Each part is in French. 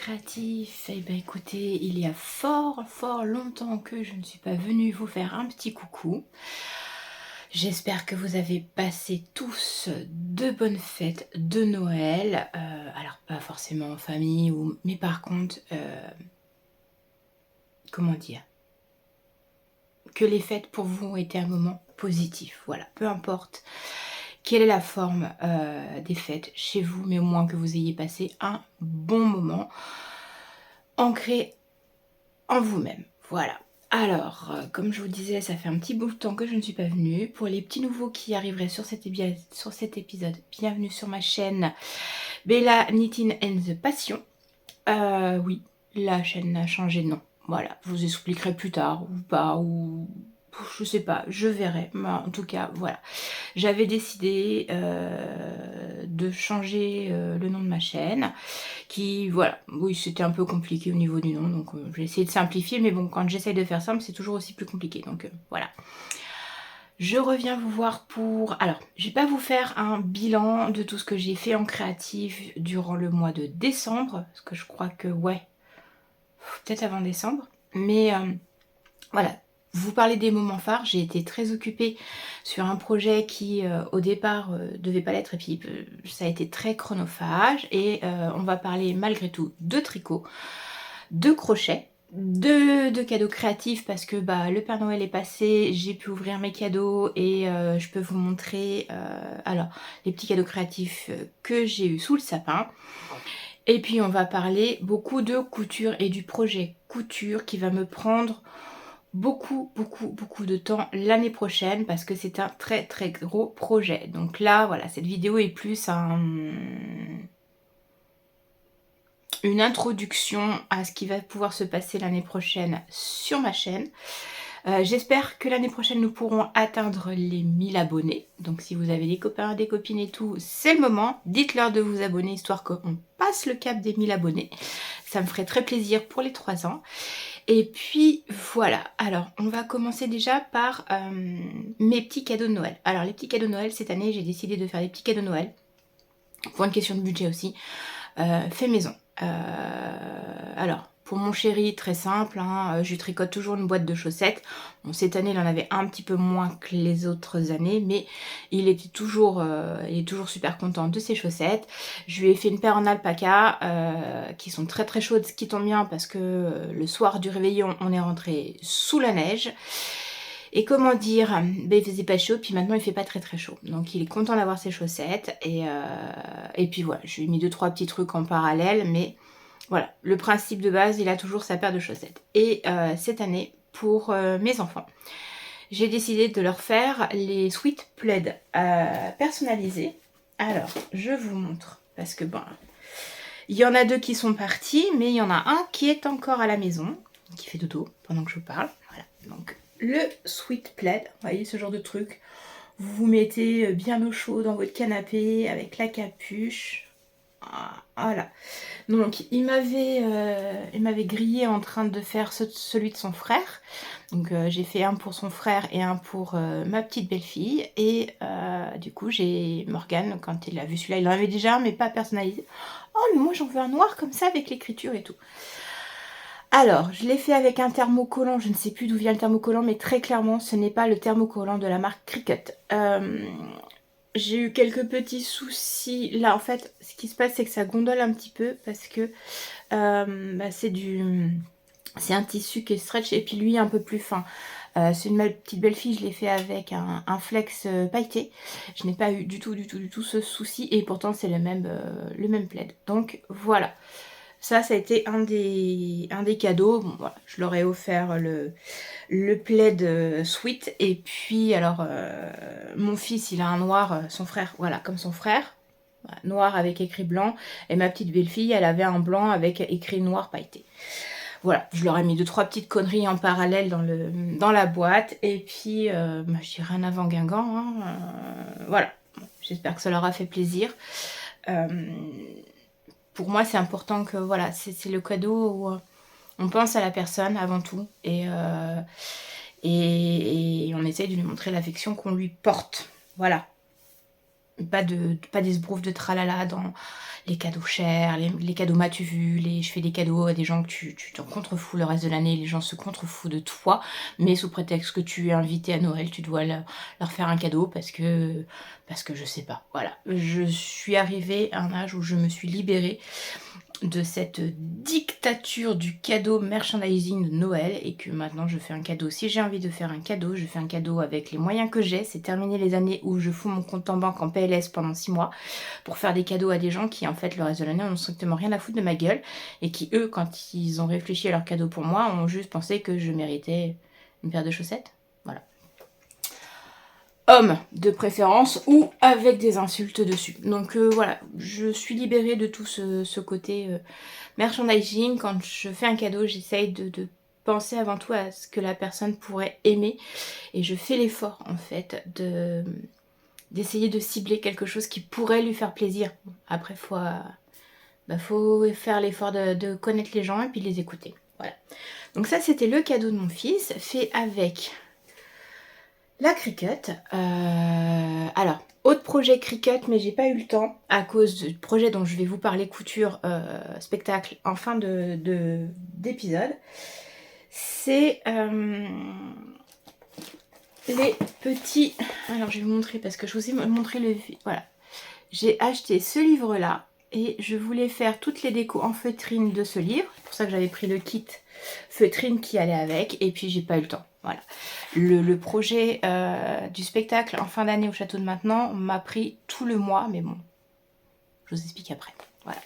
créatifs, eh bien écoutez, il y a fort longtemps que je ne suis pas venue vous faire un petit coucou. J'espère que vous avez passé tous de bonnes fêtes de Noël. Alors pas forcément en famille, mais par contre, comment dire? Que les fêtes pour vous ont été un moment positif. Voilà, peu importe quelle est la forme des fêtes chez vous, mais au moins que vous ayez passé un bon moment ancré en vous-même. Voilà. Alors, comme je vous disais, ça fait un petit bout de temps que je ne suis pas venue. Pour les petits nouveaux qui arriveraient sur cet épisode, bienvenue sur ma chaîne Bella Knitting and the Passion. Oui, la chaîne a changé de nom. Voilà, je vous expliquerai plus tard, ou pas, ou je sais pas, je verrai. Mais en tout cas, voilà. J'avais décidé de changer le nom de ma chaîne. Voilà, oui, c'était un peu compliqué au niveau du nom, donc j'ai essayé de simplifier, mais bon, quand j'essaye de faire simple, c'est toujours aussi plus compliqué, donc voilà. Je reviens vous voir pour... Alors, je vais pas vous faire un bilan de tout ce que j'ai fait en créatif durant le mois de décembre, parce que je crois que, ouais, peut-être avant décembre, mais voilà. Vous parlez des moments phares, j'ai été très occupée sur un projet qui au départ devait pas l'être et puis ça a été très chronophage et on va parler malgré tout de tricot, de crochet, de cadeaux créatifs parce que bah, le Père Noël est passé, j'ai pu ouvrir mes cadeaux et je peux vous montrer alors les petits cadeaux créatifs que j'ai eu sous le sapin. Et puis on va parler beaucoup de couture et du projet couture qui va me prendre beaucoup de temps l'année prochaine parce que c'est un très gros projet. Donc là, voilà, cette vidéo est plus une introduction à ce qui va pouvoir se passer l'année prochaine sur ma chaîne. J'espère que l'année prochaine nous pourrons atteindre les 1000 abonnés. Donc si vous avez des copains, des copines et tout, c'est le moment. Dites-leur de vous abonner histoire qu'on passe le cap des 1000 abonnés. Ça me ferait très plaisir pour les 3 ans. Et puis voilà, alors on va commencer déjà par mes petits cadeaux de Noël. Alors les petits cadeaux de Noël, cette année j'ai décidé de faire des petits cadeaux de Noël, pour une question de budget aussi, fait maison. Alors pour mon chéri, très simple, hein, je lui tricote toujours une boîte de chaussettes. Bon, cette année il en avait un petit peu moins que les autres années, mais il est toujours super content de ses chaussettes. Je lui ai fait une paire en alpaca qui sont très chaudes, ce qui tombe bien parce que le soir du réveillon on est rentré sous la neige. Et comment dire, ben, il faisait pas chaud, puis maintenant il fait pas très chaud. Donc il est content d'avoir ses chaussettes. Et puis voilà, je lui ai mis 2-3 petits trucs en parallèle, mais voilà, le principe de base, il a toujours sa paire de chaussettes. Et cette année, pour mes enfants, j'ai décidé de leur faire les sweat plaids personnalisés. Alors, je vous montre, parce que bon, il y en a 2 qui sont partis, mais il y en a un qui est encore à la maison, qui fait dodo pendant que je vous parle. Voilà, donc le sweat plaid, vous voyez ce genre de truc. Vous vous mettez bien au chaud dans votre canapé avec la capuche. Voilà. Donc il m'avait grillé en train de faire celui de son frère. Donc j'ai fait un pour son frère et un pour ma petite belle-fille. Et du coup j'ai Morgane, quand il a vu celui-là, il en avait déjà un mais pas personnalisé. Oh mais moi j'en veux un noir comme ça avec l'écriture et tout. Alors, je l'ai fait avec un thermocollant, je ne sais plus d'où vient le thermocollant, mais très clairement, ce n'est pas le thermocollant de la marque Cricut. J'ai eu quelques petits soucis. Là, en fait, ce qui se passe, c'est que ça gondole un petit peu parce que bah, c'est un tissu qui est stretch et puis lui un peu plus fin. C'est ma petite belle-fille, je l'ai fait avec un flex pailleté. Je n'ai pas eu du tout ce souci et pourtant c'est le même plaid. Donc voilà. Ça a été un des cadeaux. Bon, voilà, je leur ai offert le plaid sweat. Et puis, alors, mon fils, il a un noir, son frère, voilà, comme son frère. Voilà, noir avec écrit blanc. Et ma petite belle-fille, elle avait un blanc avec écrit noir pailleté. Voilà, je leur ai mis 2-3 petites conneries en parallèle dans la boîte. Et puis, bah, je dirais un avant Guingamp. Hein, voilà, j'espère que ça leur a fait plaisir. Pour moi, c'est important que, voilà, c'est le cadeau où on pense à la personne avant tout et on essaye de lui montrer l'affection qu'on lui porte. Voilà. pas d'esbrouffe de tralala dans les cadeaux chers, les cadeaux m'as-tu vu, je fais des cadeaux à des gens que tu t'en contrefous le reste de l'année, les gens se contrefoutent de toi, mais sous prétexte que tu es invité à Noël, tu dois leur faire un cadeau parce que je sais pas. Voilà, je suis arrivée à un âge où je me suis libérée de cette dictature du cadeau merchandising de Noël et que maintenant je fais un cadeau. Si j'ai envie de faire un cadeau, je fais un cadeau avec les moyens que j'ai. C'est terminé les années où je fous mon compte en banque en PLS pendant 6 mois pour faire des cadeaux à des gens qui en fait le reste de l'année n'ont strictement rien à foutre de ma gueule et qui eux, quand ils ont réfléchi à leur cadeau pour moi, ont juste pensé que je méritais une paire de chaussettes. Voilà. Homme de préférence ou avec des insultes dessus. Donc voilà, je suis libérée de tout ce côté merchandising. Quand je fais un cadeau, j'essaye de penser avant tout à ce que la personne pourrait aimer et je fais l'effort en fait d'essayer de cibler quelque chose qui pourrait lui faire plaisir. Après, faut faire l'effort de connaître les gens et puis de les écouter. Voilà. Donc ça, c'était le cadeau de mon fils, fait avec la Cricut. Alors, autre projet Cricut, mais j'ai pas eu le temps à cause du projet dont je vais vous parler, couture spectacle en fin d'épisode. C'est les petits... Alors, je vais vous montrer parce que je vous ai montré le... Voilà. J'ai acheté ce livre-là et je voulais faire toutes les décos en feutrine de ce livre. C'est pour ça que j'avais pris le kit feutrine qui allait avec et puis j'ai pas eu le temps. Voilà. Le projet du spectacle en fin d'année au château de Maintenon m'a pris tout le mois, mais bon, je vous explique après. Voilà.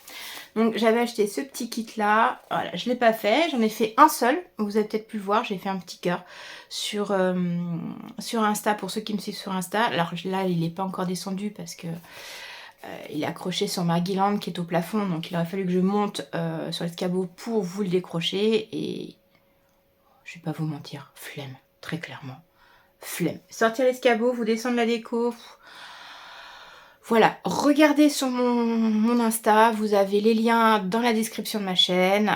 Donc j'avais acheté ce petit kit là, voilà, je ne l'ai pas fait, j'en ai fait un seul, vous avez peut-être pu le voir, j'ai fait un petit cœur sur Insta pour ceux qui me suivent sur Insta. Alors là il n'est pas encore descendu parce que il est accroché sur ma guirlande qui est au plafond, donc il aurait fallu que je monte sur l'escabeau pour vous le décrocher et je vais pas vous mentir, flemme, très clairement, flemme. Sortir l'escabeau, vous descendre la déco. Voilà, regardez sur mon Insta, vous avez les liens dans la description de ma chaîne,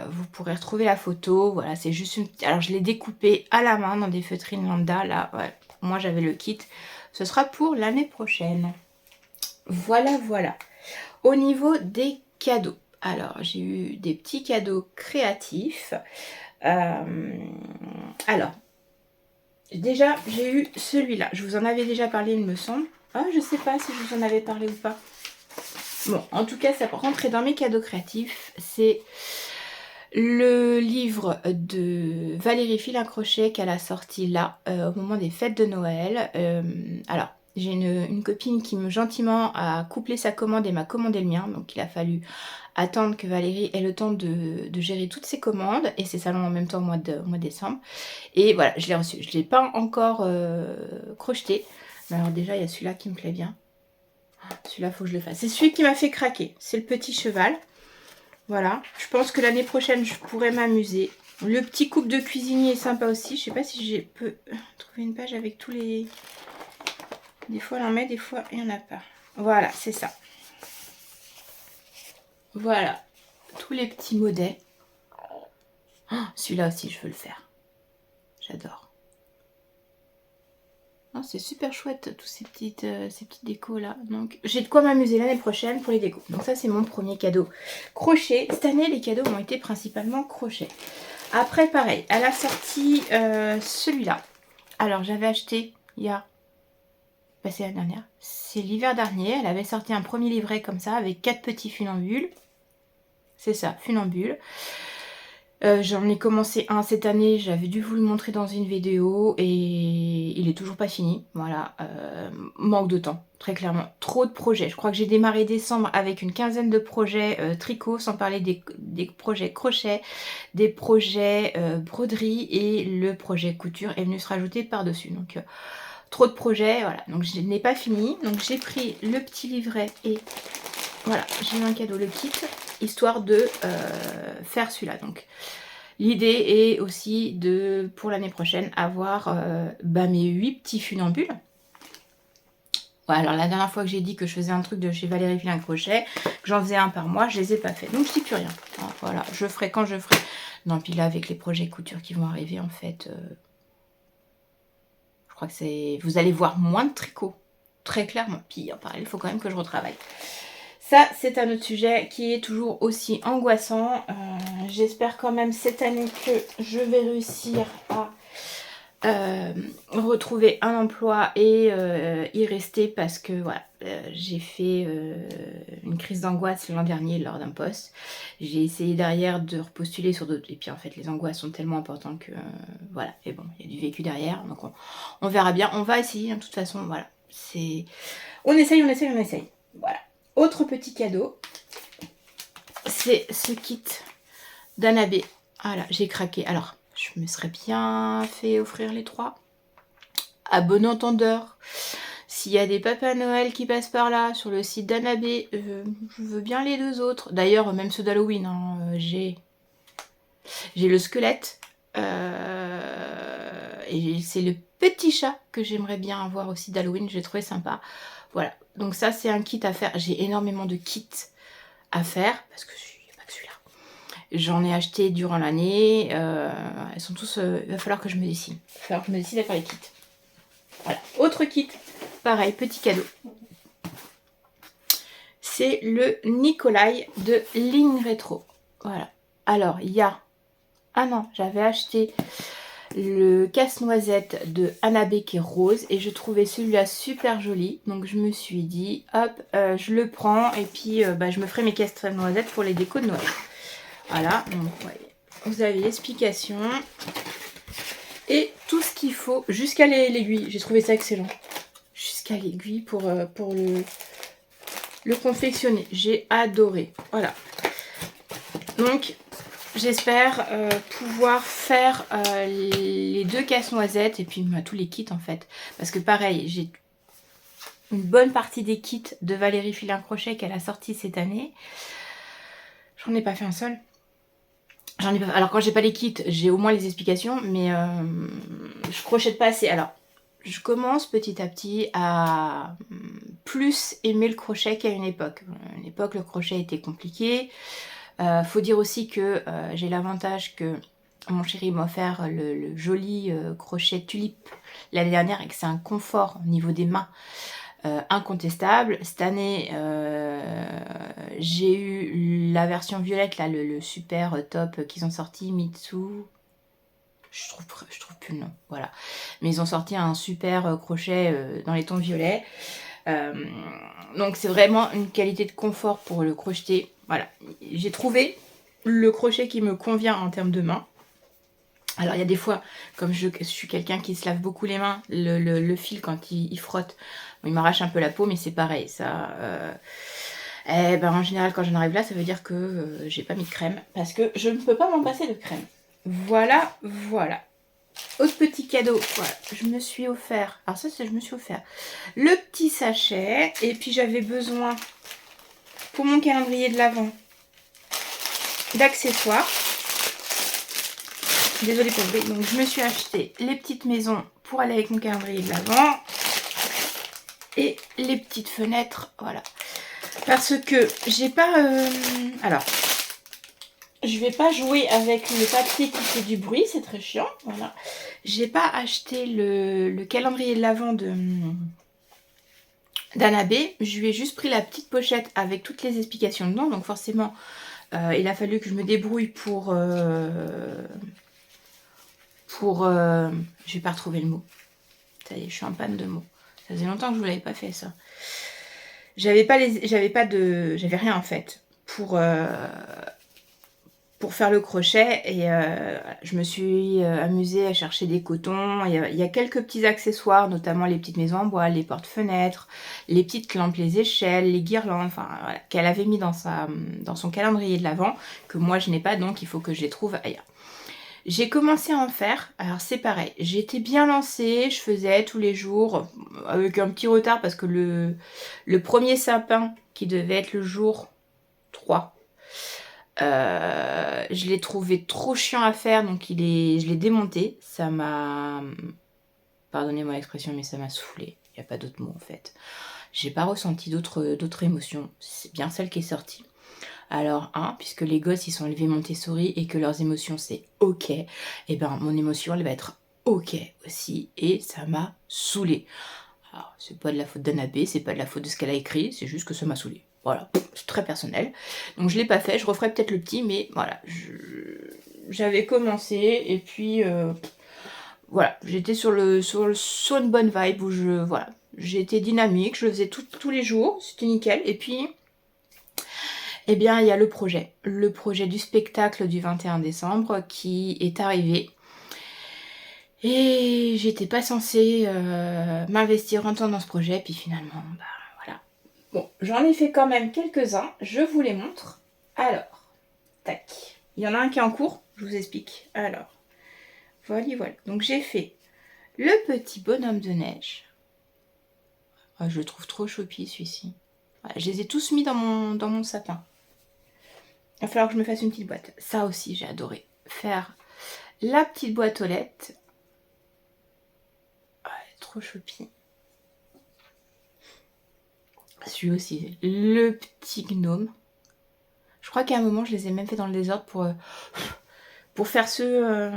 vous pourrez retrouver la photo, voilà, c'est juste une... Alors je l'ai découpé à la main dans des feutrines lambda, là, ouais, moi j'avais le kit, ce sera pour l'année prochaine. Voilà, voilà. Au niveau des cadeaux, alors j'ai eu des petits cadeaux créatifs, alors, déjà j'ai eu celui-là, je vous en avais déjà parlé il me semble. Ah, je sais pas si je vous en avais parlé ou pas. Bon, en tout cas, ça rentrait dans mes cadeaux créatifs. C'est le livre de Valérie Fil-un-Crochet qu'elle a sorti là, au moment des fêtes de Noël. Alors, j'ai une copine qui me gentiment a couplé sa commande et m'a commandé le mien. Donc, il a fallu attendre que Valérie ait le temps de gérer toutes ses commandes et ses salons en même temps au mois de décembre. Et voilà, je l'ai reçu. Je ne l'ai pas encore crocheté. Alors déjà, il y a celui-là qui me plaît bien. Celui-là, il faut que je le fasse. C'est celui qui m'a fait craquer. C'est le petit cheval. Voilà. Je pense que l'année prochaine, je pourrais m'amuser. Le petit coupe de cuisinier est sympa aussi. Je sais pas si je peux trouver une page avec tous les... Des fois, on en met, des fois, il n'y en a pas. Voilà, c'est ça. Voilà. Tous les petits modets. Oh, celui-là aussi, je veux le faire. J'adore. C'est super chouette tous ces petites décos là. Donc j'ai de quoi m'amuser l'année prochaine pour les décos. Donc ça c'est mon premier cadeau crochet. Cette année les cadeaux ont été principalement crochet. Après pareil, elle a sorti celui-là. Alors j'avais acheté il y a... c'est l'année dernière. C'est l'hiver dernier. Elle avait sorti un premier livret comme ça avec 4 petits funambules. C'est ça, funambules. J'en ai commencé un cette année, j'avais dû vous le montrer dans une vidéo et il est toujours pas fini, voilà, manque de temps, très clairement, trop de projets. Je crois que j'ai démarré décembre avec une quinzaine de projets tricot, sans parler des projets crochet, des projets broderie et le projet couture est venu se rajouter par-dessus, donc trop de projets, voilà, donc je n'ai pas fini, donc j'ai pris le petit livret et voilà, j'ai eu un cadeau, le kit, histoire de faire celui-là. Donc l'idée est aussi de, pour l'année prochaine, avoir mes 8 petits funambules. Ouais, alors la dernière fois que j'ai dit que je faisais un truc de chez Valérie Fil-un-Crochet, que j'en faisais un par mois, je les ai pas fait. Donc je dis plus rien. Alors, voilà, je ferai quand je ferai. Non, puis là avec les projets couture qui vont arriver en fait, je crois que c'est... Vous allez voir moins de tricot. très clairement. Puis en parallèle, il faut quand même que je retravaille. Ça, c'est un autre sujet qui est toujours aussi angoissant. J'espère quand même cette année que je vais réussir à retrouver un emploi et y rester parce que voilà, j'ai fait une crise d'angoisse l'an dernier lors d'un poste. J'ai essayé derrière de repostuler sur d'autres et puis en fait les angoisses sont tellement importantes que voilà, et bon, il y a du vécu derrière, donc on verra bien, on va essayer de toute façon, voilà, c'est on essaye, voilà. Autre petit cadeau, c'est ce kit d'Anabé. Voilà, j'ai craqué. Alors, je me serais bien fait offrir les 3. À bon entendeur, s'il y a des papas Noël qui passent par là, sur le site d'Anabé, je veux bien les 2 autres. D'ailleurs, même ceux d'Halloween, hein, j'ai le squelette. Et c'est le petit chat que j'aimerais bien avoir aussi d'Halloween, j'ai trouvé sympa. Voilà, donc ça c'est un kit à faire. J'ai énormément de kits à faire, parce que il n'y a pas que celui-là. J'en ai acheté durant l'année. Elles sont tous... il va falloir que je me décide. Il va falloir que je me décide à faire les kits. Voilà. Autre kit, pareil, petit cadeau. C'est le Nikolai de Ligne Rétro. Voilà. Alors, il y a... Ah non, j'avais acheté le casse-noisette de Anabé qui est rose. Et je trouvais celui-là super joli. Donc, je me suis dit, hop, je le prends. Et puis, je me ferai mes casse-noisettes pour les décos de Noël. Voilà. Donc, ouais, vous avez l'explication. Et tout ce qu'il faut, jusqu'à l'aiguille. J'ai trouvé ça excellent. Jusqu'à l'aiguille pour le confectionner. J'ai adoré. Voilà. Donc, j'espère pouvoir faire les 2 casse-noisettes et puis tous les kits en fait. Parce que pareil, j'ai une bonne partie des kits de Valérie Filin Crochet qu'elle a sorti cette année. J'en ai pas fait un seul. Alors quand j'ai pas les kits, j'ai au moins les explications, mais je crochète pas assez. Alors, je commence petit à petit à plus aimer le crochet qu'à une époque. À une époque, le crochet était compliqué. Faut dire aussi que j'ai l'avantage que mon chéri m'a offert le joli crochet tulipe l'année dernière et que c'est un confort au niveau des mains incontestable. Cette année, j'ai eu la version violette, là, le super top qu'ils ont sorti, Mitsu. Je trouve plus le nom, voilà. Mais ils ont sorti un super crochet dans les tons violets. Donc c'est vraiment une qualité de confort pour le crocheter. Voilà, j'ai trouvé le crochet qui me convient en termes de main. Alors il y a des fois, comme je suis quelqu'un qui se lave beaucoup les mains, le fil quand il frotte, il m'arrache un peu la peau, mais c'est pareil, ça... en général quand j'en arrive là, ça veut dire que j'ai pas mis de crème, parce que je ne peux pas m'en passer de crème. Voilà, voilà. Autre petit cadeau, voilà, je me suis offert, alors ça c'est je me suis offert le petit sachet, et puis j'avais besoin pour mon calendrier de l'Avent d'accessoires. Désolée pour le bruit, donc je me suis acheté les petites maisons pour aller avec mon calendrier de l'Avent et les petites fenêtres, voilà. Parce que j'ai pas... alors, je vais pas jouer avec le papier qui fait du bruit, c'est très chiant, voilà. J'ai pas acheté le calendrier de l'Avent d'Anabé, je lui ai juste pris la petite pochette avec toutes les explications dedans, donc forcément il a fallu que je me débrouille pour je vais pas retrouver le mot, ça y est, je suis en panne de mots, ça faisait longtemps que je vous l'avais pas fait ça. J'avais rien en fait pour faire le crochet, et je me suis amusée à chercher des cotons. Il y a quelques petits accessoires, notamment les petites maisons en bois, les portes-fenêtres, les petites lampes, les échelles, les guirlandes, enfin voilà, qu'elle avait mis dans son calendrier de l'Avent, que moi je n'ai pas, donc il faut que je les trouve ailleurs. J'ai commencé à en faire, alors c'est pareil, j'étais bien lancée, je faisais tous les jours, avec un petit retard parce que le premier sapin, qui devait être le jour 3, je l'ai trouvé trop chiant à faire, donc je l'ai démonté. Ça m'a... Pardonnez-moi l'expression, mais ça m'a saoulé. Il n'y a pas d'autre mot en fait. J'ai pas ressenti d'autres émotions. C'est bien celle qui est sortie. Alors, puisque les gosses ils sont élevés Montessori et que leurs émotions c'est ok, et ben mon émotion elle va être ok aussi, et ça m'a saoulée. Alors, c'est pas de la faute d'Anabé, c'est pas de la faute de ce qu'elle a écrit, c'est juste que ça m'a saoulée. Voilà, c'est très personnel. Donc je l'ai pas fait, je referai peut-être le petit, mais voilà, j'avais commencé et puis voilà, j'étais sur une bonne vibe où voilà, j'étais dynamique, je le faisais tous les jours, c'était nickel. Et puis, eh bien, il y a le projet du spectacle du 21 décembre qui est arrivé. Et j'étais pas censée m'investir en temps dans ce projet, puis finalement, bah voilà. Bon, j'en ai fait quand même quelques-uns, je vous les montre. Alors, tac. Il y en a un qui est en cours, je vous explique. Alors, voilà, voilà. Donc j'ai fait le petit bonhomme de neige. Ah, je le trouve trop choupi celui-ci. Voilà, je les ai tous mis dans mon sapin. Il va falloir que je me fasse une petite boîte. Ça aussi, j'ai adoré. Faire la petite boîte aux lettres. Ah, trop choupi. Celui aussi. Le petit gnome. Je crois qu'à un moment, je les ai même fait dans le désordre pour faire ceux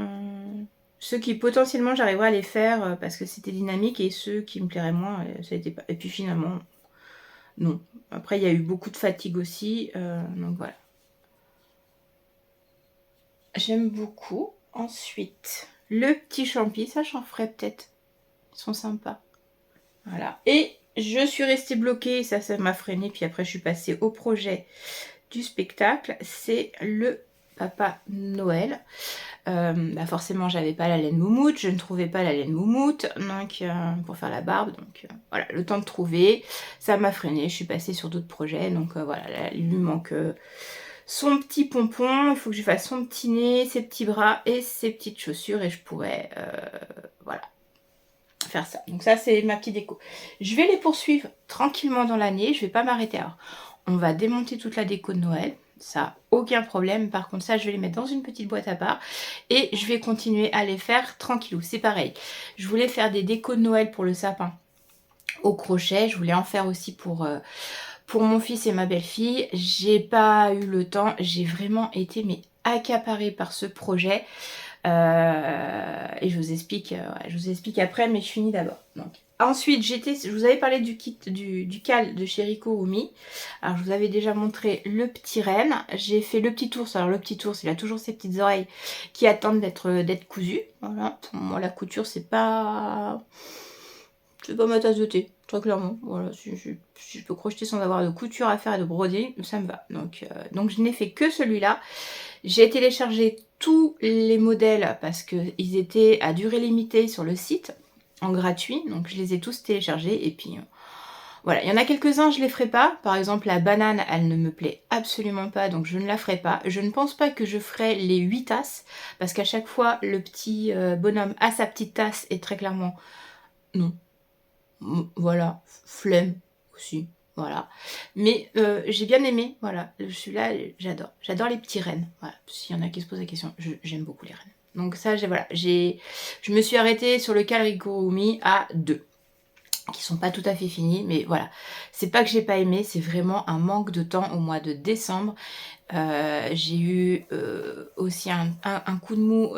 qui potentiellement j'arriverais à les faire parce que c'était dynamique et ceux qui me plairaient moins, ça n'était pas. Et puis finalement, non. Après, il y a eu beaucoup de fatigue aussi, donc voilà. J'aime beaucoup. Ensuite, le petit champi, ça j'en ferai peut-être. Ils sont sympas. Voilà. Et je suis restée bloquée, ça m'a freinée, puis après je suis passée au projet du spectacle. C'est le Papa Noël. Bah forcément, j'avais pas la laine moumoute, je ne trouvais pas la laine moumoute donc, pour faire la barbe. Donc voilà, le temps de trouver, ça m'a freinée. Je suis passée sur d'autres projets. Donc voilà, là, il lui manque son petit pompon, il faut que je fasse son petit nez, ses petits bras et ses petites chaussures et je pourrais voilà, faire ça. Donc ça, c'est ma petite déco. Je vais les poursuivre tranquillement dans l'année, je vais pas m'arrêter. Alors, on va démonter toute la déco de Noël. Ça, aucun problème. Par contre, ça, je vais les mettre dans une petite boîte à part. Et je vais continuer à les faire tranquillou. C'est pareil. Je voulais faire des décos de Noël pour le sapin au crochet. Je voulais en faire aussi pour mon fils et ma belle-fille. J'ai pas eu le temps. J'ai vraiment été accaparée par ce projet. Et je vous explique après, mais je finis d'abord. Donc, ensuite, je vous avais parlé du kit du cal de chez Rico-Umi. Alors, je vous avais déjà montré le petit renne. J'ai fait le petit ours. Alors, le petit ours, il a toujours ses petites oreilles qui attendent d'être cousues. Voilà. Moi, la couture, c'est pas ma tasse de thé, très clairement. Voilà, si je peux crocheter sans avoir de couture à faire et de broder, ça me va. Donc je n'ai fait que celui-là. J'ai téléchargé tous les modèles parce qu'ils étaient à durée limitée sur le site, en gratuit. Donc je les ai tous téléchargés et puis voilà. Il y en a quelques-uns, je ne les ferai pas. Par exemple, la banane, elle ne me plaît absolument pas, donc je ne la ferai pas. Je ne pense pas que je ferai les 8 tasses parce qu'à chaque fois, le petit bonhomme a sa petite tasse et très clairement, non. Voilà, flemme aussi, voilà. Mais j'ai bien aimé, voilà, celui-là, j'adore les petits rennes, voilà, s'il y en a qui se posent la question, j'aime beaucoup les rennes. Donc ça, voilà, je me suis arrêtée sur le Kalrigurumi à 2, qui sont pas tout à fait finis, mais voilà. C'est pas que j'ai pas aimé, c'est vraiment un manque de temps au mois de décembre. J'ai eu aussi un coup de mou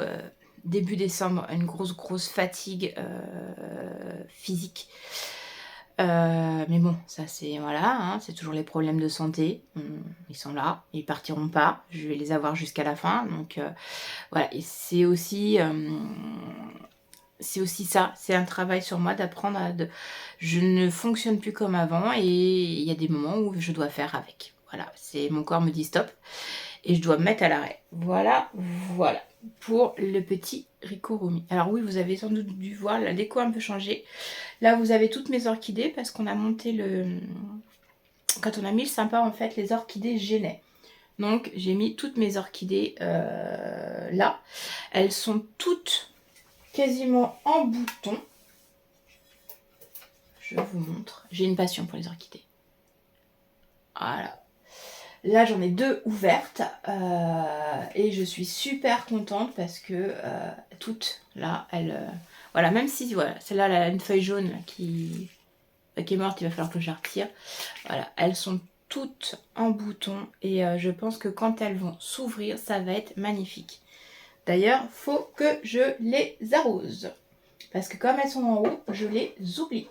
début décembre, une grosse fatigue physique. Mais bon, ça c'est voilà, hein, c'est toujours les problèmes de santé. Ils sont là, ils partiront pas. Je vais les avoir jusqu'à la fin. Donc voilà, et c'est aussi ça, c'est un travail sur moi d'apprendre je ne fonctionne plus comme avant et il y a des moments où je dois faire avec. Voilà, mon corps me dit stop et je dois me mettre à l'arrêt. Voilà pour le petit Rico-Rumi. Alors oui, vous avez sans doute dû voir, la déco a un peu changé. Là, vous avez toutes mes orchidées parce qu'on a monté quand on a mis le sympa, en fait, les orchidées gênaient. Donc, j'ai mis toutes mes orchidées là. Elles sont toutes quasiment en bouton. Je vous montre. J'ai une passion pour les orchidées. Voilà. Là, j'en ai 2 ouvertes et je suis super contente parce que toutes, là, elles... voilà, même si, voilà, celle-là, elle a une feuille jaune là, qui est morte, il va falloir que je la retire. Voilà, elles sont toutes en bouton et je pense que quand elles vont s'ouvrir, ça va être magnifique. D'ailleurs, faut que je les arrose parce que comme elles sont en haut, je les oublie.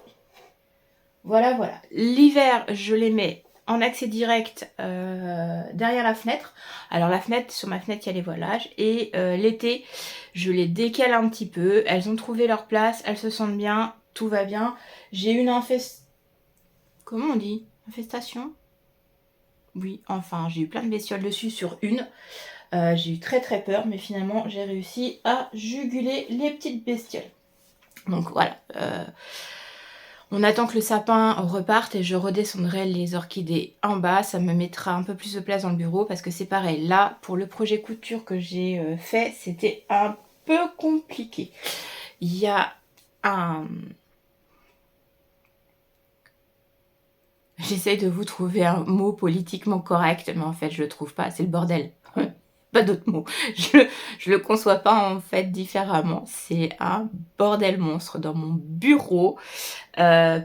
Voilà, voilà. L'hiver, je les mets en accès direct derrière la fenêtre. Alors la fenêtre, sur ma fenêtre, il y a les voilages. Et l'été, je les décale un petit peu. Elles ont trouvé leur place, elles se sentent bien, tout va bien. J'ai une Comment on dit? Infestation? Oui, enfin, j'ai eu plein de bestioles dessus sur une. J'ai eu très très peur, mais finalement, j'ai réussi à juguler les petites bestioles. Donc voilà. On attend que le sapin reparte et je redescendrai les orchidées en bas. Ça me mettra un peu plus de place dans le bureau parce que c'est pareil. Là, pour le projet couture que j'ai fait, c'était un peu compliqué. Il y a un... J'essaye de vous trouver un mot politiquement correct, mais en fait, je le trouve pas. C'est le bordel. Pas d'autres mots. Je le conçois pas en fait différemment. C'est un bordel monstre dans mon bureau.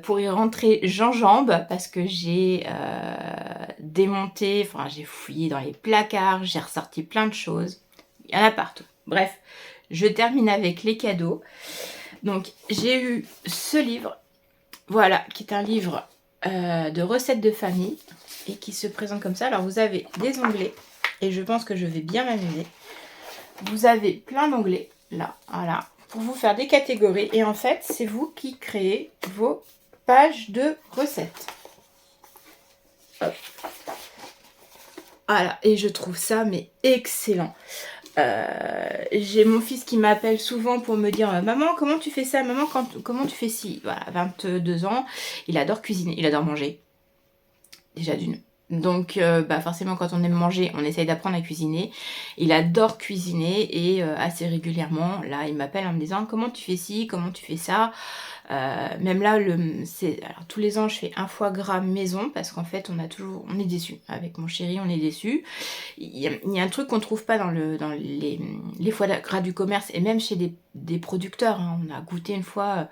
Pour y rentrer j'enjambe parce que j'ai démonté, enfin j'ai fouillé dans les placards, j'ai ressorti plein de choses. Il y en a partout. Bref, je termine avec les cadeaux. Donc j'ai eu ce livre, voilà, qui est un livre de recettes de famille et qui se présente comme ça. Alors vous avez des onglets et je pense que je vais bien m'amuser. Vous avez plein d'onglets là, voilà, pour vous faire des catégories et en fait c'est vous qui créez vos pages de recettes. Hop. Voilà, et je trouve ça mais excellent. J'ai mon fils qui m'appelle souvent pour me dire maman comment tu fais ça, maman comment tu fais ci. Voilà, 22 ans, il adore cuisiner, il adore manger, déjà d'une. Donc forcément quand on aime manger, on essaye d'apprendre à cuisiner. Il adore cuisiner et assez régulièrement, là il m'appelle en me disant comment tu fais ci, comment tu fais ça. Même là, alors, tous les ans je fais un foie gras maison parce qu'en fait on est déçus. Avec mon chéri on est déçus. Il y a un truc qu'on trouve pas dans les foie gras du commerce et même chez des producteurs. Hein. On a goûté une fois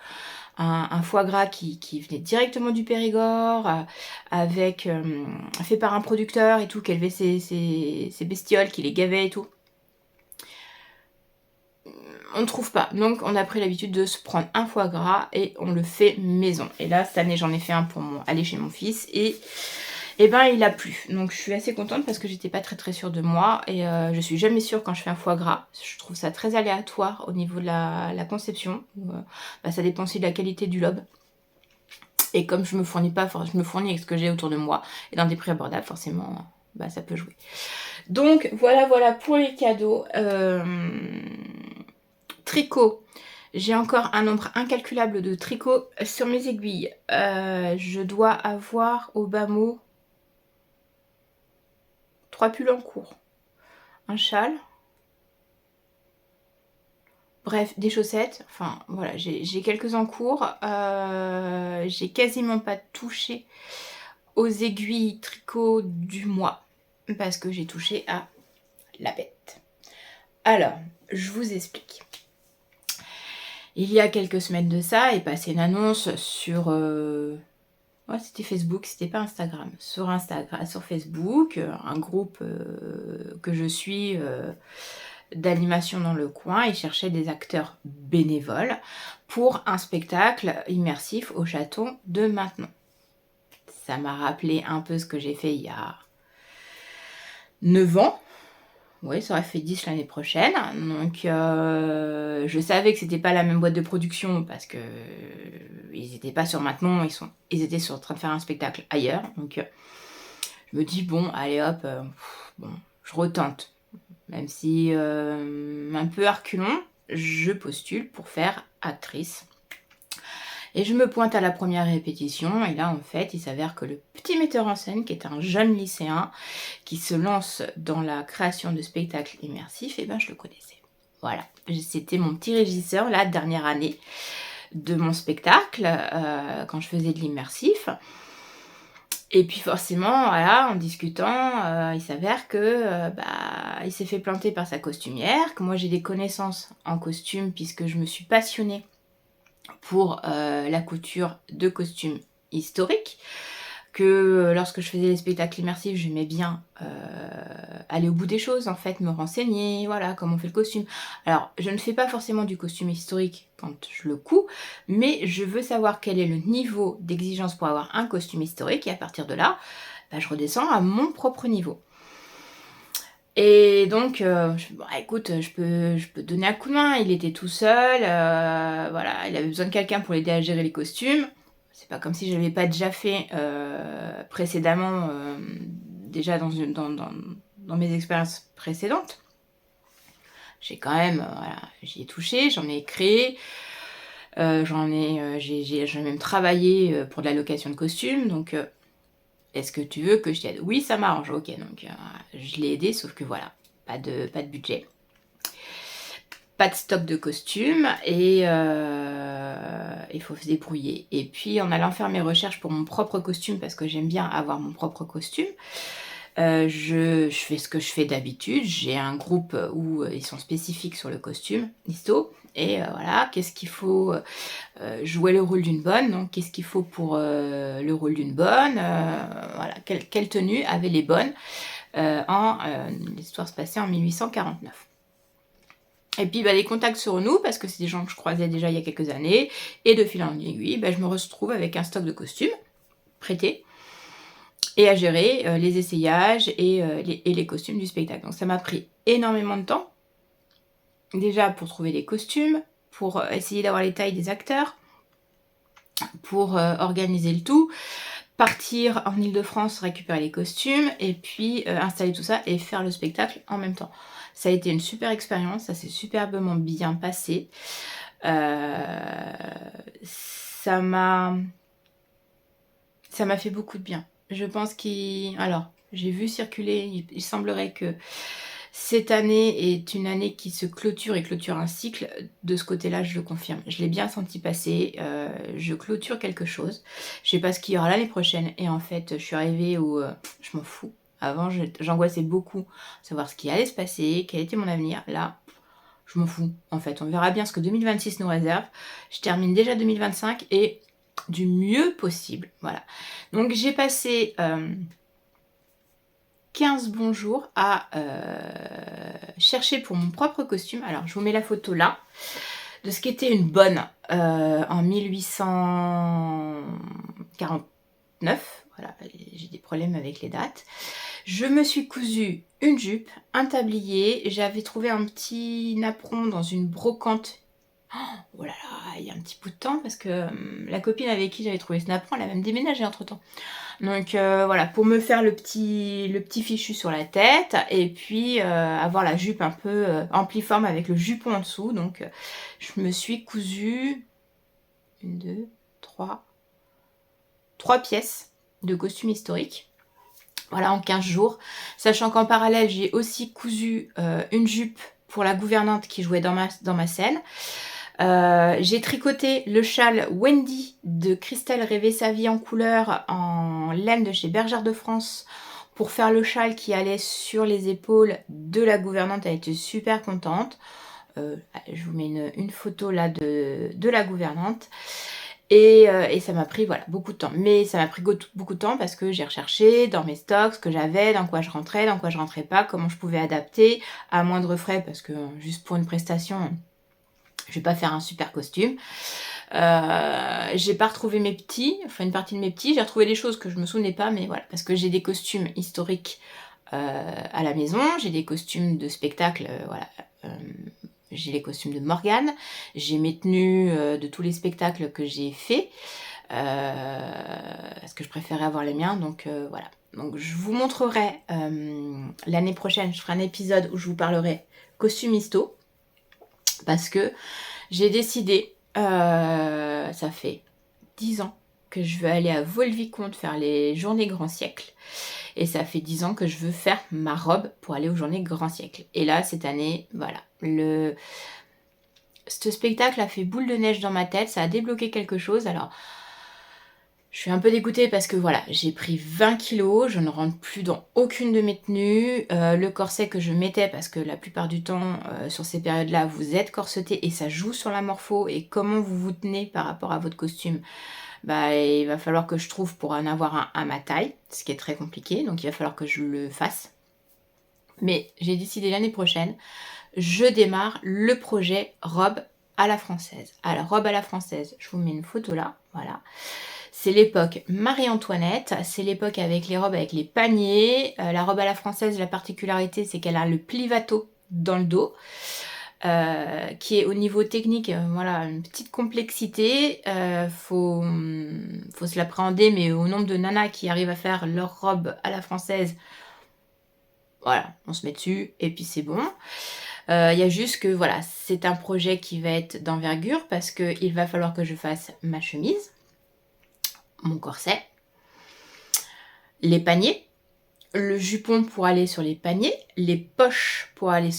un foie gras qui venait directement du Périgord, avec fait par un producteur et tout, qui élevait ses bestioles, qui les gavait et tout. On ne trouve pas, donc on a pris l'habitude de se prendre un foie gras et on le fait maison. Et là cette année j'en ai fait un pour aller chez mon fils et ben il a plu. Donc je suis assez contente parce que j'étais pas très sûre de moi et je suis jamais sûre quand je fais un foie gras. Je trouve ça très aléatoire au niveau de la conception. Ça dépend aussi de la qualité du lobe. Et comme je me fournis pas, je me fournis avec ce que j'ai autour de moi et dans des prix abordables, forcément, ça peut jouer. Donc voilà pour les cadeaux. Tricot. J'ai encore un nombre incalculable de tricots sur mes aiguilles. Je dois avoir au bas mot 3 pulls en cours. Un châle. Bref, des chaussettes. Enfin, voilà, j'ai quelques en cours. J'ai quasiment pas touché aux aiguilles tricot du mois. Parce que j'ai touché à la bête. Alors, je vous explique. Il y a quelques semaines de ça, est passée une annonce sur... Ouais, c'était Facebook, c'était pas Instagram. Sur Facebook, un groupe que je suis d'animation dans le coin, ils cherchaient des acteurs bénévoles pour un spectacle immersif au château de Maintenon. Ça m'a rappelé un peu ce que j'ai fait il y a 9 ans. Oui, ça aurait fait 10 l'année prochaine. Donc, je savais que c'était pas la même boîte de production parce que ils étaient pas sur Maintenon, ils étaient en train de faire un spectacle ailleurs. Donc, je me dis, bon, allez hop, bon, je retente. Même si un peu à reculons, je postule pour faire actrice. Et je me pointe à la première répétition et là en fait il s'avère que le petit metteur en scène qui est un jeune lycéen qui se lance dans la création de spectacles immersifs, et ben je le connaissais. Voilà, c'était mon petit régisseur la dernière année de mon spectacle quand je faisais de l'immersif. Et puis forcément, voilà, en discutant, il s'avère que il s'est fait planter par sa costumière, que moi j'ai des connaissances en costume puisque je me suis passionnée pour la couture de costumes historiques, que lorsque je faisais les spectacles immersifs, j'aimais bien aller au bout des choses, en fait, me renseigner, voilà, comment on fait le costume. Alors, je ne fais pas forcément du costume historique quand je le couds, mais je veux savoir quel est le niveau d'exigence pour avoir un costume historique, et à partir de là, bah, je redescends à mon propre niveau. Et donc, bon, écoute, je peux te donner un coup de main. Il était tout seul, voilà, il avait besoin de quelqu'un pour l'aider à gérer les costumes. C'est pas comme si je l'avais pas déjà fait précédemment, déjà dans mes expériences précédentes. J'ai quand même, voilà, j'y ai touché, j'en ai créé, j'ai même travaillé pour de la location de costumes, donc est-ce que tu veux que je t'aide? Oui, ça m'arrange, ok, donc je l'ai aidé, sauf que voilà, pas de budget. Pas de stock de costumes et il faut se débrouiller. Et puis en allant faire mes recherches pour mon propre costume, parce que j'aime bien avoir mon propre costume, je fais ce que je fais d'habitude. J'ai un groupe où ils sont spécifiques sur le costume, histo. Et voilà, qu'est-ce qu'il faut jouer le rôle d'une bonne, donc qu'est-ce qu'il faut pour le rôle d'une bonne, voilà, quelle tenue avait les bonnes l'histoire se passait en 1849. Et puis bah, les contacts se renouent parce que c'est des gens que je croisais déjà il y a quelques années. Et de fil en aiguille, bah, je me retrouve avec un stock de costumes prêtés et à gérer les essayages et les costumes du spectacle. Donc ça m'a pris énormément de temps. Déjà pour trouver les costumes, pour essayer d'avoir les tailles des acteurs, pour organiser le tout, partir en Ile-de-France, récupérer les costumes et puis installer tout ça et faire le spectacle en même temps. Ça a été une super expérience, ça s'est superbement bien passé. Ça m'a fait beaucoup de bien. Je pense alors, j'ai vu circuler, il semblerait que cette année est une année qui se clôture et clôture un cycle. De ce côté-là, je le confirme. Je l'ai bien senti passer. Je clôture quelque chose. Je sais pas ce qu'il y aura l'année prochaine. Et en fait, je suis arrivée où je m'en fous. Avant, j'angoissais beaucoup, savoir ce qui allait se passer, quel était mon avenir. Là, je m'en fous. En fait, on verra bien ce que 2026 nous réserve. Je termine déjà 2025 et du mieux possible. Voilà. Donc, j'ai passé 15 bons jours à chercher pour mon propre costume. Alors, je vous mets la photo là, de ce qu'était une bonne en 1849. Voilà, j'ai des problèmes avec les dates. Je me suis cousu une jupe, un tablier. J'avais trouvé un petit napperon dans une brocante. Oh là là, il y a un petit bout de temps parce que la copine avec qui j'avais trouvé ce napperon, elle a même déménagé entre temps. Donc voilà, pour me faire le petit fichu sur la tête et puis avoir la jupe un peu ampliforme avec le jupon en dessous. Donc je me suis cousu 3 pièces de costume historique. Voilà, en 15 jours. Sachant qu'en parallèle, j'ai aussi cousu une jupe pour la gouvernante qui jouait dans ma scène. J'ai tricoté le châle Wendy de Christelle Rêver sa vie en couleur en laine de chez Bergère de France pour faire le châle qui allait sur les épaules de la gouvernante. Elle était super contente. Je vous mets une photo là de la gouvernante. Et ça m'a pris voilà, beaucoup de temps. Mais ça m'a pris beaucoup de temps parce que j'ai recherché dans mes stocks ce que j'avais, dans quoi je rentrais pas, comment je pouvais adapter à moindre frais parce que juste pour une prestation, je vais pas faire un super costume. J'ai pas retrouvé mes petits, enfin une partie de mes petits. J'ai retrouvé des choses que je me souvenais pas, mais voilà, parce que j'ai des costumes historiques à la maison, j'ai des costumes de spectacle, voilà. J'ai les costumes de Morgane, j'ai mes tenues de tous les spectacles que j'ai faits, parce que je préférais avoir les miens, donc voilà. Donc je vous montrerai l'année prochaine, je ferai un épisode où je vous parlerai costume histo, parce que j'ai décidé, ça fait 10 ans que je veux aller à Vaux-le-Vicomte faire les journées grand siècle. Et ça fait 10 ans que je veux faire ma robe pour aller aux journées grand siècle. Et là, cette année, voilà. Ce spectacle a fait boule de neige dans ma tête. Ça a débloqué quelque chose. Alors, je suis un peu dégoûtée parce que voilà, j'ai pris 20 kilos. Je ne rentre plus dans aucune de mes tenues. Le corset que je mettais, parce que la plupart du temps, sur ces périodes-là, vous êtes corseté et ça joue sur la morpho et comment vous vous tenez par rapport à votre costume. bah, il va falloir que je trouve pour en avoir un à ma taille, ce qui est très compliqué, donc il va falloir que je le fasse. Mais j'ai décidé l'année prochaine, je démarre le projet robe à la française. Alors, robe à la française, je vous mets une photo là, voilà. C'est l'époque Marie-Antoinette, c'est l'époque avec les robes avec les paniers. La robe à la française, la particularité, c'est qu'elle a le plivato dans le dos. Qui est au niveau technique, voilà, une petite complexité. Faut se l'appréhender, mais au nombre de nanas qui arrivent à faire leur robe à la française, voilà, on se met dessus et puis c'est bon. Il y a juste que voilà, c'est un projet qui va être d'envergure parce qu'il va falloir que je fasse ma chemise, mon corset, les paniers, le jupon pour aller sur les paniers, les poches pour aller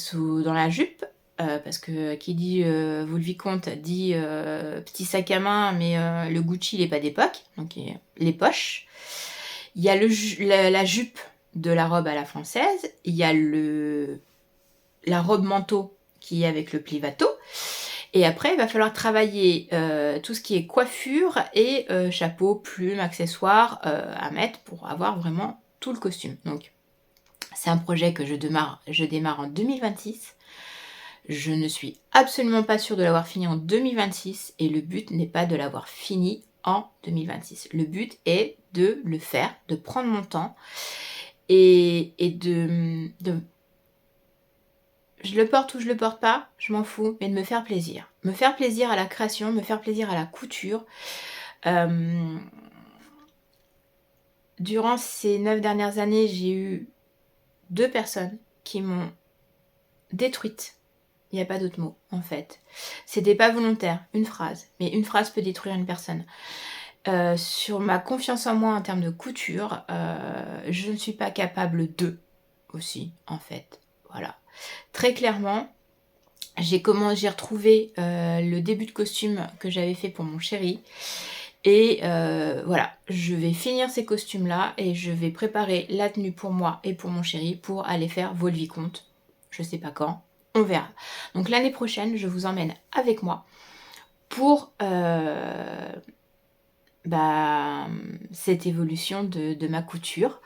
dans la jupe, parce que qui dit vous le vicomte dit petit sac à main, mais le Gucci il n'est pas d'époque, donc les poches. Il y a la jupe de la robe à la française, il y a la robe manteau qui est avec le plivato. Et après, il va falloir travailler tout ce qui est coiffure et chapeau, plumes, accessoires à mettre pour avoir vraiment tout le costume. Donc, c'est un projet que je démarre en 2026. Je ne suis absolument pas sûre de l'avoir fini en 2026 et le but n'est pas de l'avoir fini en 2026. Le but est de le faire, de prendre mon temps et de je le porte ou je le porte pas, je m'en fous, mais de me faire plaisir. Me faire plaisir à la création, me faire plaisir à la couture. Durant ces 9 dernières années, j'ai eu 2 personnes qui m'ont détruite. Il n'y a pas d'autre mot, en fait. C'était pas volontaire, une phrase. Mais une phrase peut détruire une personne. Sur ma confiance en moi en termes de couture, je ne suis pas capable de aussi, en fait. Voilà. Très clairement, j'ai retrouvé le début de costume que j'avais fait pour mon chéri. Et voilà, je vais finir ces costumes-là et je vais préparer la tenue pour moi et pour mon chéri pour aller faire vol vicomte. Je sais pas quand, on verra. Donc l'année prochaine, je vous emmène avec moi pour cette évolution de ma couture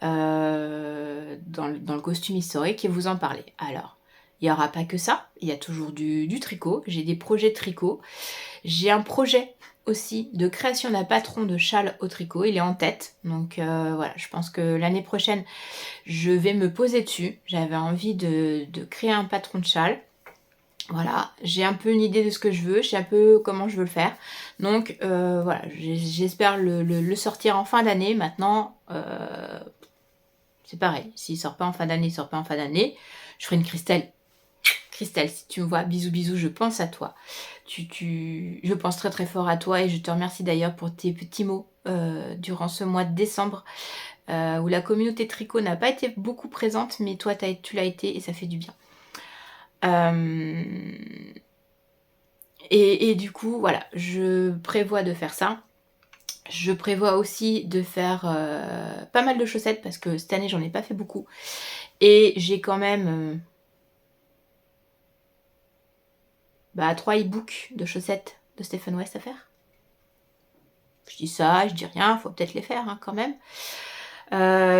dans le costume historique et vous en parler. Alors, il n'y aura pas que ça, il y a toujours du tricot, j'ai des projets de tricot. J'ai un projet aussi de création d'un patron de châle au tricot, il est en tête. Donc voilà, je pense que l'année prochaine, je vais me poser dessus. J'avais envie de créer un patron de châle. Voilà, j'ai un peu une idée de ce que je veux, je sais un peu comment je veux le faire. Donc voilà, j'espère le sortir en fin d'année. Maintenant, c'est pareil, s'il sort pas en fin d'année, il sort pas en fin d'année. Je ferai une Christelle. Christelle, si tu me vois, bisous bisous, je pense à toi. Je pense très très fort à toi et je te remercie d'ailleurs pour tes petits mots durant ce mois de décembre où la communauté tricot n'a pas été beaucoup présente, mais toi tu l'as été et ça fait du bien. Et du coup, voilà, je prévois de faire ça. Je prévois aussi de faire pas mal de chaussettes parce que cette année, j'en ai pas fait beaucoup. Et j'ai quand même 3 e-books de chaussettes de Stephen West à faire. Je dis ça, je dis rien, faut peut-être les faire hein, quand même.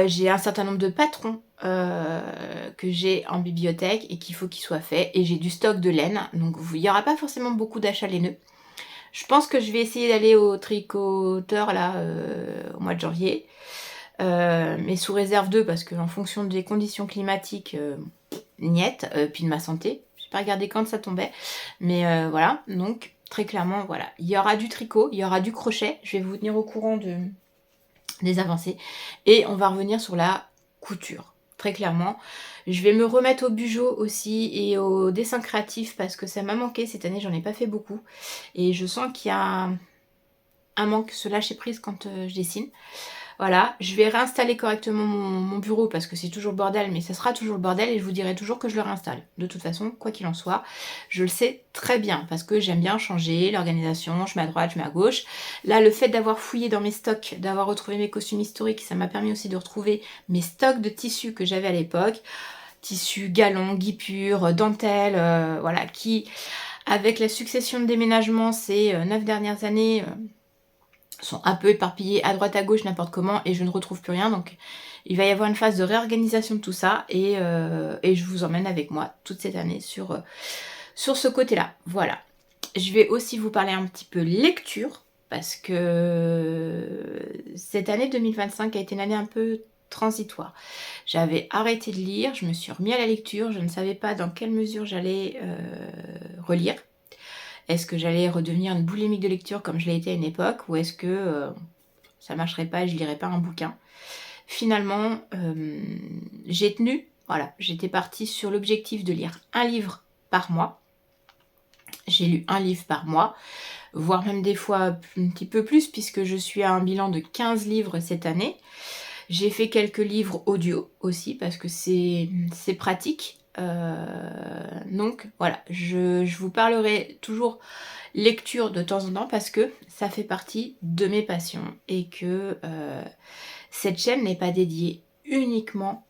J'ai un certain nombre de patrons que j'ai en bibliothèque et qu'il faut qu'ils soient faits. Et j'ai du stock de laine, donc il n'y aura pas forcément beaucoup d'achats laineux. Je pense que je vais essayer d'aller au tricoteur là au mois de janvier. Mais sous réserve d'eux, parce que en fonction des conditions climatiques, niette, puis de ma santé. J'ai pas regardé quand ça tombait. Mais voilà, donc très clairement, voilà. Il y aura du tricot, il y aura du crochet. Je vais vous tenir au courant des avancées. Et on va revenir sur la couture. Très clairement. Je vais me remettre au bugeot aussi et au dessin créatif parce que ça m'a manqué cette année, j'en ai pas fait beaucoup. Et je sens qu'il y a un manque, se lâcher prise quand je dessine. Voilà, je vais réinstaller correctement mon bureau parce que c'est toujours le bordel, mais ça sera toujours le bordel et je vous dirai toujours que je le réinstalle. De toute façon, quoi qu'il en soit, je le sais très bien parce que j'aime bien changer l'organisation, je mets à droite, je mets à gauche. Là, le fait d'avoir fouillé dans mes stocks, d'avoir retrouvé mes costumes historiques, ça m'a permis aussi de retrouver mes stocks de tissus que j'avais à l'époque. Tissus, galons, guipures, dentelles, voilà, qui, avec la succession de déménagements ces 9 dernières années... sont un peu éparpillés à droite à gauche n'importe comment et je ne retrouve plus rien. Donc il va y avoir une phase de réorganisation de tout ça et je vous emmène avec moi toute cette année sur ce côté-là. Voilà. Je vais aussi vous parler un petit peu lecture parce que cette année 2025 a été une année un peu transitoire. J'avais arrêté de lire, je me suis remis à la lecture, je ne savais pas dans quelle mesure j'allais relire. Est-ce que j'allais redevenir une boulimique de lecture comme je l'ai été à une époque ou est-ce que ça marcherait pas et je lirais pas un bouquin? Finalement, j'ai tenu, voilà, j'étais partie sur l'objectif de lire un livre par mois. J'ai lu un livre par mois, voire même des fois un petit peu plus puisque je suis à un bilan de 15 livres cette année. J'ai fait quelques livres audio aussi parce que c'est pratique. Donc voilà, je vous parlerai toujours lecture de temps en temps parce que ça fait partie de mes passions et que cette chaîne n'est pas dédiée uniquement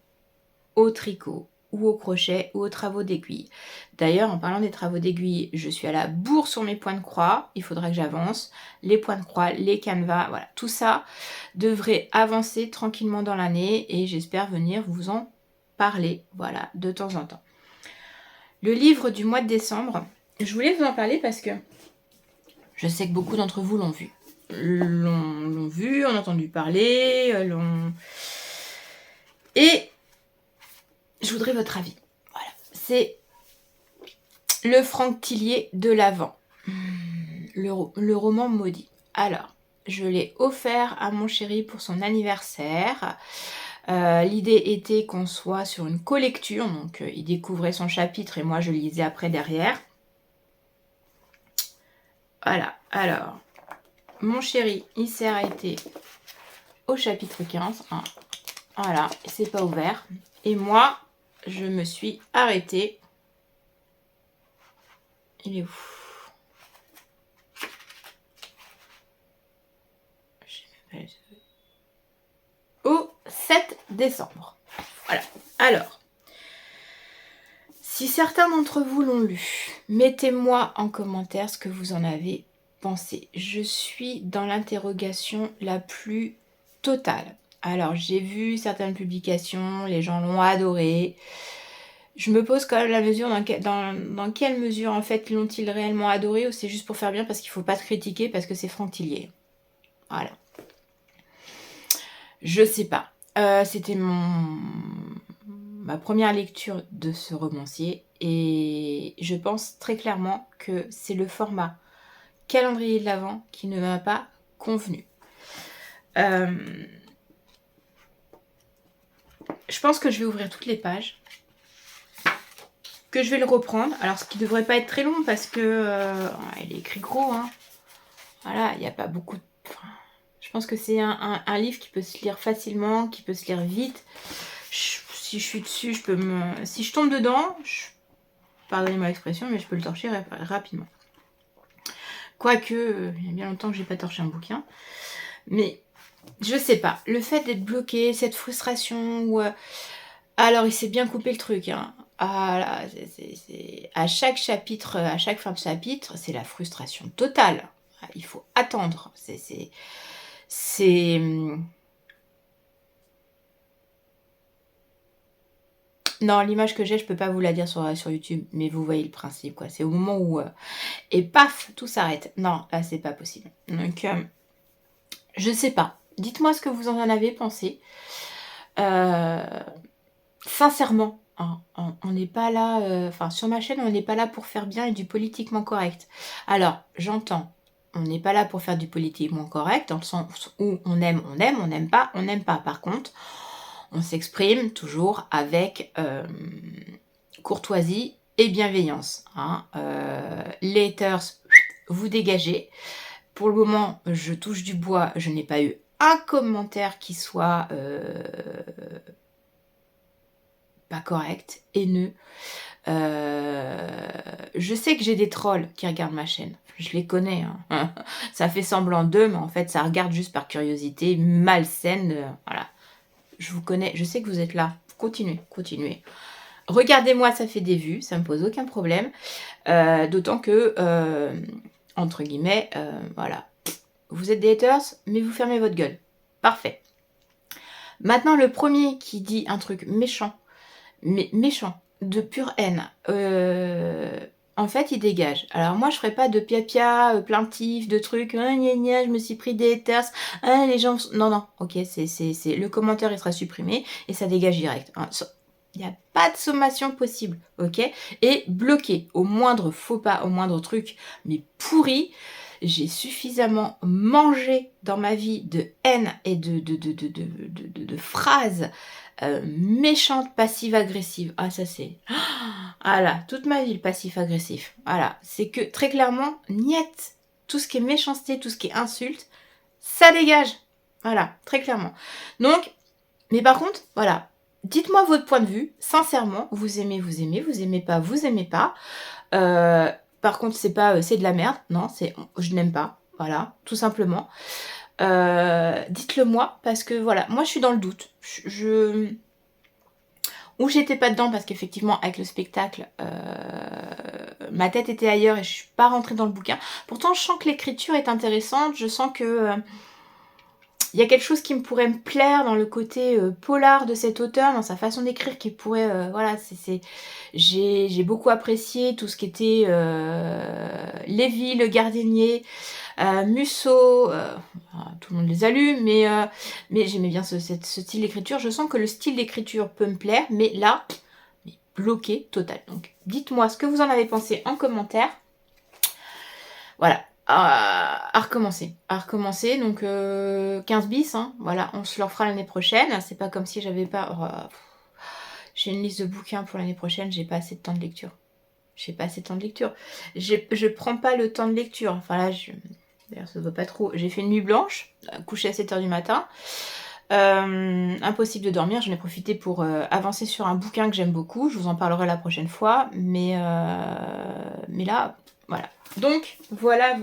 au tricot ou au crochet ou aux travaux d'aiguille. D'ailleurs, en parlant des travaux d'aiguille, je suis à la bourre sur mes points de croix, il faudra que j'avance. Les points de croix, les canevas, voilà, tout ça devrait avancer tranquillement dans l'année et j'espère venir vous en parler, voilà, de temps en temps. Le livre du mois de décembre, je voulais vous en parler parce que je sais que beaucoup d'entre vous l'ont vu. L'ont vu, ont entendu parler, et je voudrais votre avis. Voilà. C'est le Franck Tillier de l'Avent. Le roman maudit. Alors, je l'ai offert à mon chéri pour son anniversaire. L'idée était qu'on soit sur une collecture, donc il découvrait son chapitre et moi je lisais après derrière. Voilà, alors, mon chéri, il s'est arrêté au chapitre 15. Hein. Voilà, c'est pas ouvert. Et moi, je me suis arrêtée. Il est où? Au 7 décembre. Voilà. Alors, si certains d'entre vous l'ont lu, mettez-moi en commentaire ce que vous en avez pensé. Je suis dans l'interrogation la plus totale. Alors, j'ai vu certaines publications, les gens l'ont adoré. Je me pose quand même la mesure dans quelle mesure en fait l'ont-ils réellement adoré ou c'est juste pour faire bien parce qu'il ne faut pas te critiquer parce que c'est Franck Tillier. Voilà. Je sais pas. C'était ma première lecture de ce romancier et je pense très clairement que c'est le format calendrier de l'Avent qui ne m'a pas convenu. Je pense que je vais ouvrir toutes les pages, que je vais le reprendre. Alors ce qui devrait pas être très long parce que il est écrit gros. Hein. Voilà, il n'y a pas beaucoup de... Je pense que c'est un livre qui peut se lire facilement, qui peut se lire vite. Si je suis dessus, je peux me... Si je tombe dedans, pardonnez-moi l'expression, mais je peux le torcher rapidement. Quoique, il y a bien longtemps que j'ai pas torché un bouquin. Mais, je sais pas. Le fait d'être bloqué, cette frustration, ou... alors, il s'est bien coupé le truc, hein. Ah là, à chaque chapitre, à chaque fin de chapitre, c'est la frustration totale. Il faut attendre. Non, l'image que j'ai, je peux pas vous la dire sur YouTube, mais vous voyez le principe, quoi. C'est au moment où... et paf, tout s'arrête. Non, là, c'est pas possible. Donc, je sais pas. Dites-moi ce que vous en avez pensé. Sincèrement, hein, on n'est pas là... Enfin, sur ma chaîne, on n'est pas là pour faire bien et du politiquement correct. Alors, j'entends. On n'est pas là pour faire du politiquement correct, dans le sens où on aime, on n'aime pas, on n'aime pas. Par contre... on s'exprime toujours avec courtoisie et bienveillance. Hein. Les haters, vous dégagez. Pour le moment, je touche du bois. Je n'ai pas eu un commentaire qui soit pas correct, haineux. Je sais que j'ai des trolls qui regardent ma chaîne. Je les connais. Hein. Ça fait semblant d'eux, mais en fait, ça regarde juste par curiosité malsaine. Voilà. Je vous connais, je sais que vous êtes là. Continuez, continuez. Regardez-moi, ça fait des vues, ça me pose aucun problème. D'autant que, entre guillemets, voilà, Vous êtes des haters, mais vous fermez votre gueule. Parfait. Maintenant, le premier qui dit un truc méchant, mais méchant, de pure haine, en fait, il dégage. Alors moi, je ferai pas de pia-pia plaintif, de trucs, ah, gna gna, je me suis pris des haters, ah, les gens... Non, non, ok, c'est le commentaire, il sera supprimé, et ça dégage direct. Hein. Il n'y a pas de sommation possible, ok? Et bloqué, au moindre faux pas, au moindre truc, mais pourri, j'ai suffisamment mangé dans ma vie de haine et de phrases méchantes, passives-agressives. Ah, ça c'est... Ah là, toute ma vie, le passif-agressif. Voilà, c'est que très clairement, niet, tout ce qui est méchanceté, tout ce qui est insulte, ça dégage. Voilà, très clairement. Donc, mais par contre, voilà, dites-moi votre point de vue, sincèrement, vous aimez, vous aimez pas, vous aimez pas. Par contre, c'est pas c'est de la merde, non, c'est je n'aime pas, voilà, tout simplement. Dites-le moi, parce que voilà, moi je suis dans le doute. Ou j'étais pas dedans parce qu'effectivement avec le spectacle, ma tête était ailleurs et je suis pas rentrée dans le bouquin. Pourtant je sens que l'écriture est intéressante, je sens que il y a quelque chose qui me pourrait me plaire dans le côté polar de cet auteur, dans sa façon d'écrire qui pourrait... voilà, j'ai beaucoup apprécié tout ce qui était Lévy, le Gardinier, Musso, tout le monde les a lus, mais j'aimais bien ce style d'écriture. Je sens que le style d'écriture peut me plaire, mais là, bloqué total. Donc dites-moi ce que vous en avez pensé en commentaire. Voilà. À recommencer. Donc 15 bis, hein, voilà, on se le refera l'année prochaine. C'est pas comme si j'avais pas... j'ai une liste de bouquins pour l'année prochaine, j'ai pas assez de temps de lecture. Je prends pas le temps de lecture. Enfin là, d'ailleurs ça se voit pas trop. J'ai fait une nuit blanche, couché à 7h du matin. Impossible de dormir, j'en ai profité pour avancer sur un bouquin que j'aime beaucoup. Je vous en parlerai la prochaine fois. Mais là, voilà. Donc, voilà.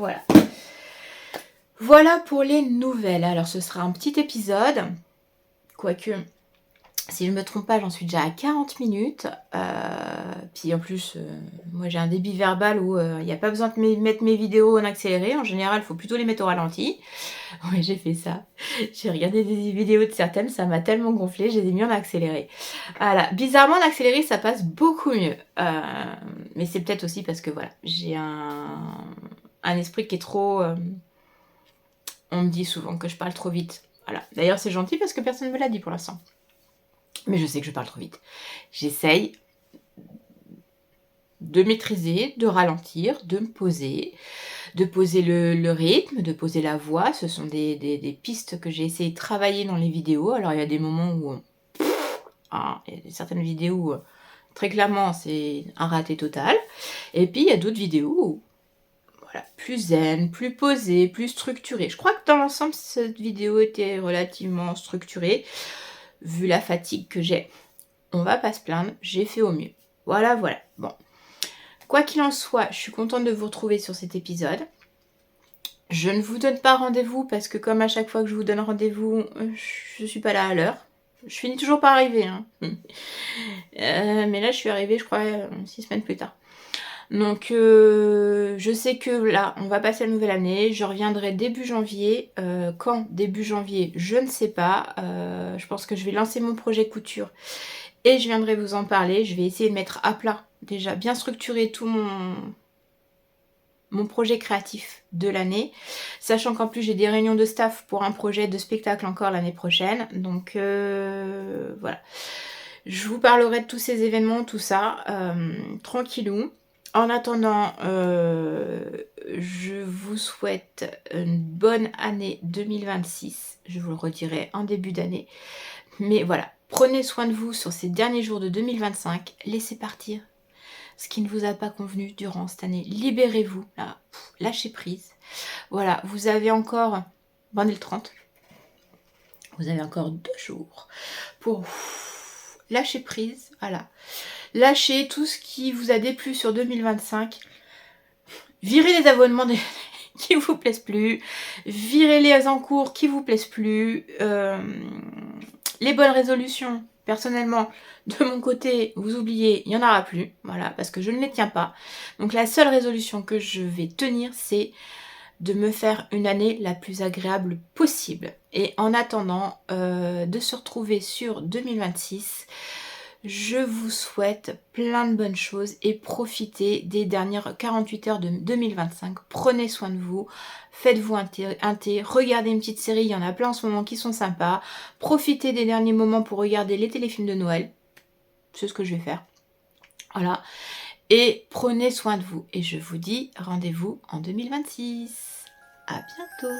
Voilà pour les nouvelles. Alors, ce sera un petit épisode. Quoique, si je ne me trompe pas, j'en suis déjà à 40 minutes. Puis en plus, moi j'ai un débit verbal où il n'y a pas besoin de mettre mes vidéos en accéléré. En général, il faut plutôt les mettre au ralenti. Oui, j'ai fait ça. J'ai regardé des vidéos de certaines, ça m'a tellement gonflé, j'ai mis en accéléré. Voilà, bizarrement en accéléré, ça passe beaucoup mieux. Mais c'est peut-être aussi parce que voilà, j'ai un esprit qui est trop... on me dit souvent que je parle trop vite. Voilà. D'ailleurs, c'est gentil parce que personne ne me l'a dit pour l'instant. Mais je sais que je parle trop vite. J'essaye de maîtriser, de ralentir, de me poser, de poser le rythme, de poser la voix. Ce sont des pistes que j'ai essayé de travailler dans les vidéos. Alors, il y a des moments où... il y a certaines vidéos où, très clairement, c'est un raté total. Et puis, il y a d'autres vidéos où, voilà, plus zen, plus posée, plus structurée. Je crois que dans l'ensemble, cette vidéo était relativement structurée. Vu la fatigue que j'ai, on va pas se plaindre, j'ai fait au mieux. Voilà. Bon. Quoi qu'il en soit, je suis contente de vous retrouver sur cet épisode. Je ne vous donne pas rendez-vous parce que comme à chaque fois que je vous donne rendez-vous, je suis pas là à l'heure. Je finis toujours par arriver. Hein. Mais là, je suis arrivée, je crois, 6 semaines plus tard. Donc, je sais que là, on va passer la nouvelle année. Je reviendrai début janvier. Quand début janvier, je ne sais pas. Je pense que je vais lancer mon projet couture. Et je viendrai vous en parler. Je vais essayer de mettre à plat, déjà bien structurer tout mon projet créatif de l'année. Sachant qu'en plus, j'ai des réunions de staff pour un projet de spectacle encore l'année prochaine. Donc, voilà. Je vous parlerai de tous ces événements, tout ça, tranquillou. En attendant, je vous souhaite une bonne année 2026. Je vous le redirai en début d'année. Mais voilà, prenez soin de vous sur ces derniers jours de 2025. Laissez partir ce qui ne vous a pas convenu durant cette année. Libérez-vous, là, lâchez prise. Voilà, vous avez encore, on est le 30. Vous avez encore 2 jours pour lâcher prise, voilà. Lâchez tout ce qui vous a déplu sur 2025. Virez les abonnements qui vous plaisent plus. Virez les en cours qui vous plaisent plus. Les bonnes résolutions, personnellement, de mon côté, vous oubliez, il n'y en aura plus. Voilà, parce que je ne les tiens pas. Donc la seule résolution que je vais tenir, c'est de me faire une année la plus agréable possible. Et en attendant de se retrouver sur 2026, je vous souhaite plein de bonnes choses et profitez des dernières 48 heures de 2025. Prenez soin de vous, faites-vous un thé, regardez une petite série, il y en a plein en ce moment qui sont sympas. Profitez des derniers moments pour regarder les téléfilms de Noël. C'est ce que je vais faire. Voilà. Et prenez soin de vous. Et je vous dis rendez-vous en 2026. À bientôt.